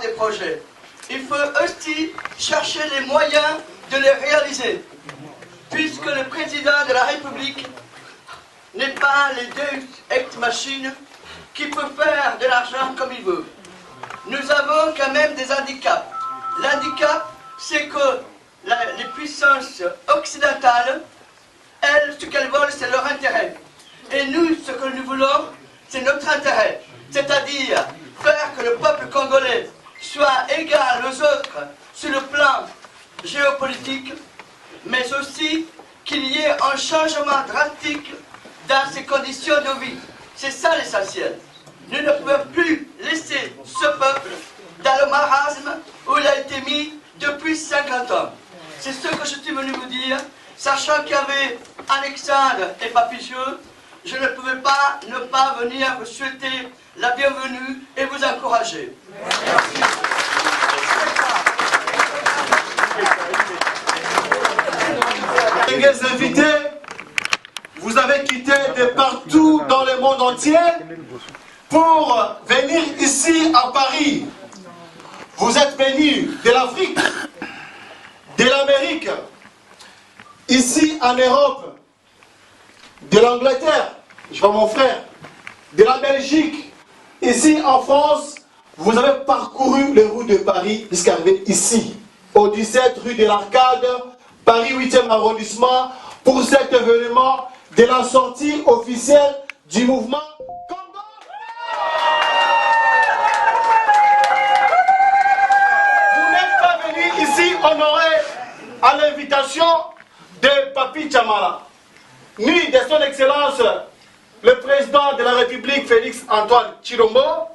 des projets. Il faut aussi chercher les moyens de les réaliser, puisque le président de la République n'est pas les deux ex-machines qui peut faire de l'argent comme il veut. Nous avons quand même des handicaps. L'handicap, c'est que les puissances occidentales, elles, ce qu'elles veulent, c'est leur intérêt. Et nous, ce que nous voulons, c'est notre intérêt. C'est-à-dire faire que le peuple congolais soit égal aux autres sur le plan géopolitique, mais aussi qu'il y ait un changement drastique dans ses conditions de vie. C'est ça l'essentiel. Nous ne pouvons plus laisser ce peuple dans le marasme où il a été mis depuis 50 ans. C'est ce que je suis venu vous dire, sachant qu'il y avait Alexandre et Papicheux, je ne pouvais pas ne pas venir vous souhaiter la bienvenue et vous encourager. Merci. Les invités, vous avez quitté de partout dans le monde entier pour venir ici à Paris. Vous êtes venus de l'Afrique, de l'Amérique, ici en Europe, de l'Angleterre, je vois mon frère, de la Belgique, ici en France. Vous avez parcouru les rues de Paris jusqu'à arriver ici, au 17 rue de l'Arcade, Paris 8e arrondissement, pour cet événement de la sortie officielle du mouvement Congo. Vous n'êtes pas venu ici honorer à l'invitation de Papi Tchamara, ni de son excellence le président de la République Félix Antoine Tshilombo,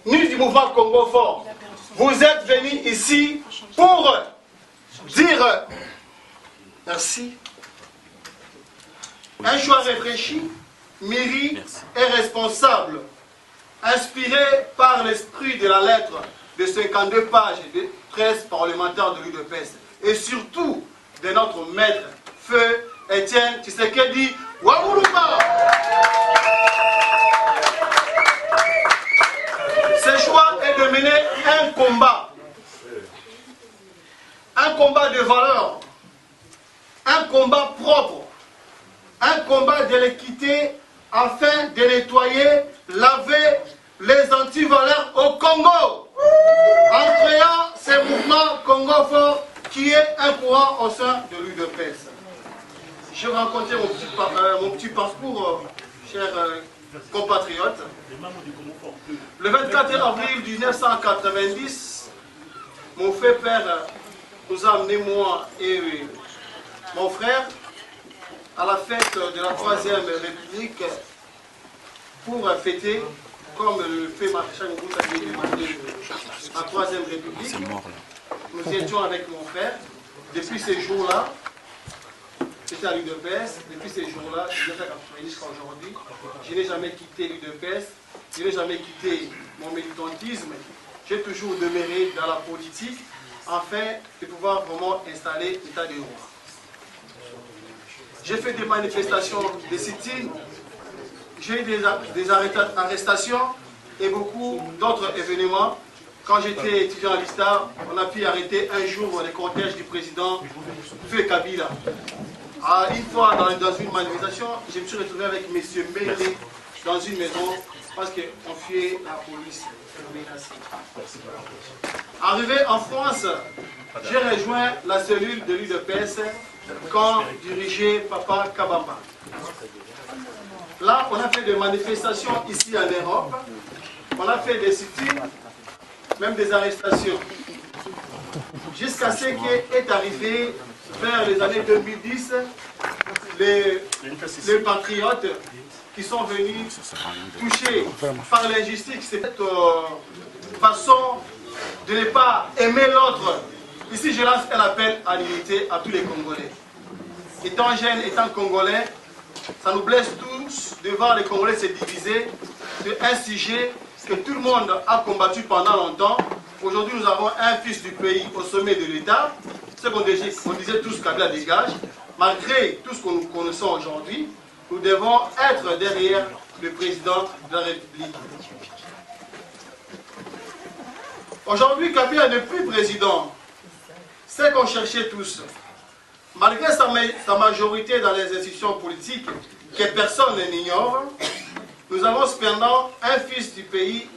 ni du mouvement Congo Fort. Vous êtes venus ici pour dire merci. Un choix réfléchi, mûri et responsable, inspiré par l'esprit de la lettre de 52 pages et de 13 parlementaires de l'UDPS, et surtout de notre maître, Feu Étienne Tshisekedi Wabuluba. Ce choix est de mener un combat de valeur, un combat propre, un combat de l'équité afin de nettoyer, laver les antivaleurs au Congo, en créant ce mouvement Congo Fort qui est un courant au sein de l'UDPS. J'ai rencontré mon petit parcours, chers compatriotes. Le 24 avril 1990, mon fait père nous a amené, moi et mon frère, à la fête de la 3e République pour fêter, comme le fait Maréchal Mobutu avait demandé, la 3e République. Nous étions avec mon frère. Depuis ces jours-là, j'étais à l'UDPS. Depuis ces jours-là, je suis jusqu'à aujourd'hui. Je n'ai jamais quitté l'UDPS. Je n'ai jamais quitté mon militantisme. J'ai toujours demeuré dans la politique afin de pouvoir vraiment installer l'état de droit. J'ai fait des manifestations, des sit-ins, j'ai eu des arrestations et beaucoup d'autres événements. Quand j'étais étudiant à l'ISTAR, on a pu arrêter un jour le cortège du président Feu Kabila. Une fois dans une manifestation, je me suis retrouvé avec M. Mbele dans une maison parce qu'on fuyait la police. Arrivé en France, j'ai rejoint la cellule de l'UDPS quand dirigeait Papa Kabamba. Là, on a fait des manifestations ici en Europe, on a fait des sit-ins, même des arrestations. Jusqu'à ce qu'est arrivé vers les années 2010, les patriotes qui sont venus touchés par l'injustice, cette façon de ne pas aimer l'autre. Ici, je lance un appel à l'unité à tous les Congolais. Étant jeune, étant Congolais, ça nous blesse tous de voir les Congolais se diviser sur un sujet que tout le monde a combattu pendant longtemps. Aujourd'hui, nous avons un fils du pays au sommet de l'État. C'est qu'on disait tous Kabila dégage. Malgré tout ce que nous connaissons aujourd'hui, nous devons être derrière le président de la République. Aujourd'hui, Kabila n'est plus président. C'est qu'on cherchait tous. Malgré sa majorité dans les institutions politiques, que personne n'ignore, nous avons cependant un fils du pays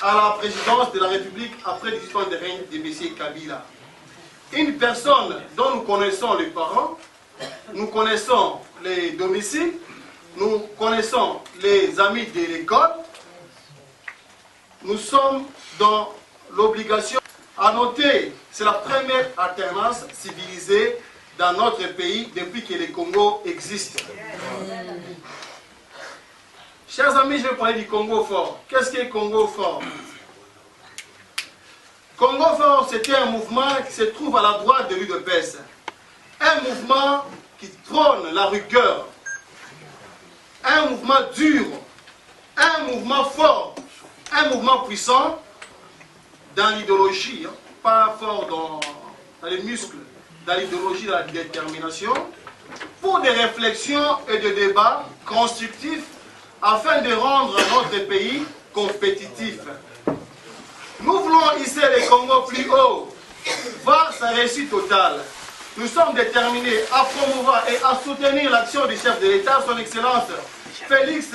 à la présidence de la République après 18 ans de règne de M. Kabila. Une personne dont nous connaissons les parents, nous connaissons les domiciles, nous connaissons les amis de l'école. Nous sommes dans l'obligation à noter, c'est la première alternance civilisée dans notre pays depuis que le Congo existe. Chers amis, je vais parler du Congo fort. Qu'est-ce qu'est Congo fort? Congo fort, c'était un mouvement qui se trouve à la droite de l'UDPS. Un mouvement qui prône la rigueur. Un mouvement dur. Un mouvement fort. Un mouvement puissant dans l'idéologie, pas fort dans les muscles, dans l'idéologie, dans la détermination, pour des réflexions et des débats constructifs afin de rendre notre pays compétitif. Nous voulons hisser le Congo plus haut, voir sa réussite totale. Nous sommes déterminés à promouvoir et à soutenir l'action du chef de l'État, son Excellence Félix